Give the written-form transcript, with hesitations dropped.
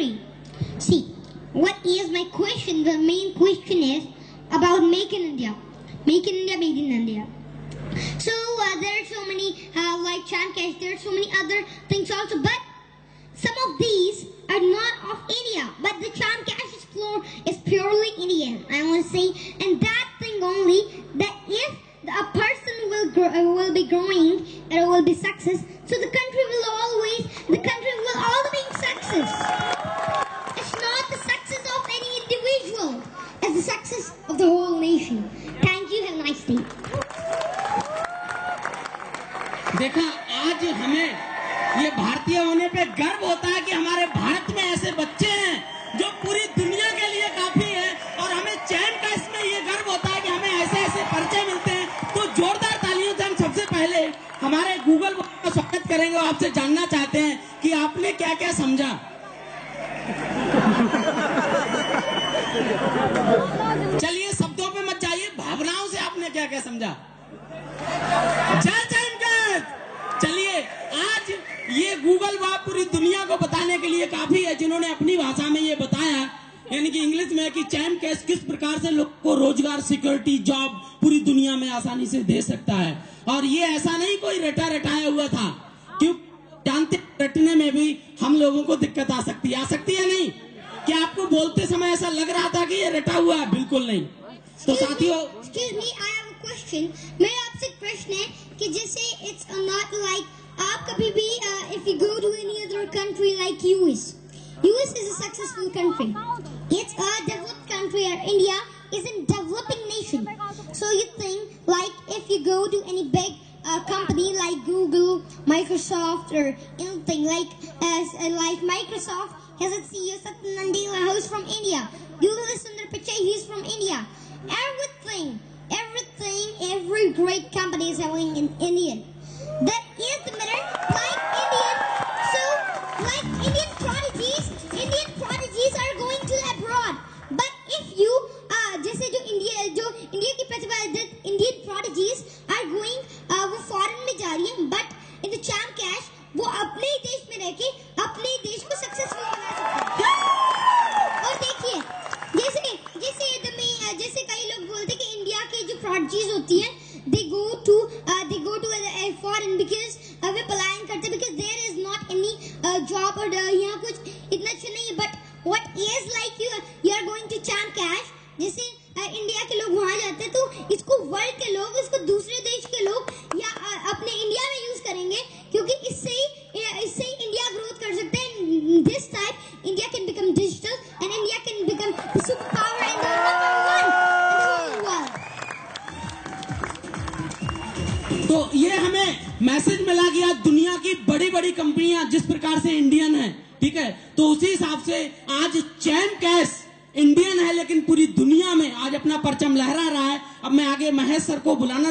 country. See, what is my question? The main question is about Make in India. Make in India, Made in India. So there are so many like Chamcash, there are so many other things also, but some of these are not of India, but the Chamcash is purely Indian, I want to say, and that thing only, that if a person will be growing, it will be success, so the country will always be success. It's not the success of any individual, it's the success of the whole nation. Thank you, have a nice day. देखा, आज हमें ये भारतीय होने पे गर्व होता है कि हमारे भारत में ऐसे बच्चे हैं जो पूरी दुनिया के लिए काफी है, और हमें चैन का इसमें ये गर्व होता है कि हमें ऐसे ऐसे परिचय मिलते हैं। तो जोरदार तालियों से हम सबसे पहले हमारे गूगल का स्वागत करेंगे और आपसे जानना चाहते हैं कि आपने क्या क्या समझा। चलिए, शब्दों पे मत जाइए, भावनाओं से आपने क्या क्या समझा। जय चैनकाश। चलिए, आज ये गूगल बाप पूरी दुनिया को बताने के लिए काफी है, जिन्होंने अपनी भाषा में ये बताया, यानी कि इंग्लिश में, कि चैमकैश किस प्रकार से लोग को रोजगार, सिक्योरिटी, जॉब पूरी दुनिया में आसानी से दे सकता है। और ये ऐसा नहीं कोई रटाया हुआ था, क्यों जानते, रटने में भी हम लोगों को दिक्कत आ सकती है नहीं? क्या आपको बोलते समय ऐसा लग रहा था कि ये रटा हुआ है? बिल्कुल नहीं। तो साथियों, excuse me, I have a question. मेरा आपसे प्रश्न है कि जैसे इट्स नॉट लाइक, आप कभी भी if you go to any other country like US is a successful country. It's a developed country, or India is a developing nation. So you think like if you go to any big company like Google, Microsoft, or anything like Microsoft has its CEO Satya Nadella, who is from India. Google is Sundar Pichai, he is from India. Every great company is having an Indian. That is the matter, like Indian. So, like Indian prodigies are going to abroad. But if you, जैसे जो India की प्रतिभाशाली Indian prodigies are going, वो foreign में जा रही है, but in the Chamcash वो अपने ही देश में रह के अपने ही देश को सक्सेसफुल बना सकते हैं। और देखिए, जैसे कई लोग बोलते हैं कि इंडिया के जो prodigies होती हैं, they go to foreign because वे पलायन करते हैं, because there is not any job, और यहाँ कुछ इतना अच्छा नहीं है। But what is like you are going to Chamcash, जैसे इंडिया के लोग वहाँ जाते हैं, तो इसको वर्ल्ड के लोग, इसको दूसरे देश के लोग या अपने इंडिया में यूज करेंगे, क्योंकि इससे ही इंडिया ग्रोथ कर सकते हैं। This time India can become digital and India can become the superpower and the number one in the whole world. तो ये हमें मैसेज मिला कि आज दुनिया की बड़ी कंपनियां जिस प्रकार से इंडियन है, ठीक है, तो उसी हिसाब से आज चैमकैश इंडियन है, लेकिन पूरी दुनिया में आज अपना परचम लहरा रहा है। अब मैं आगे महेश सर को बुलाना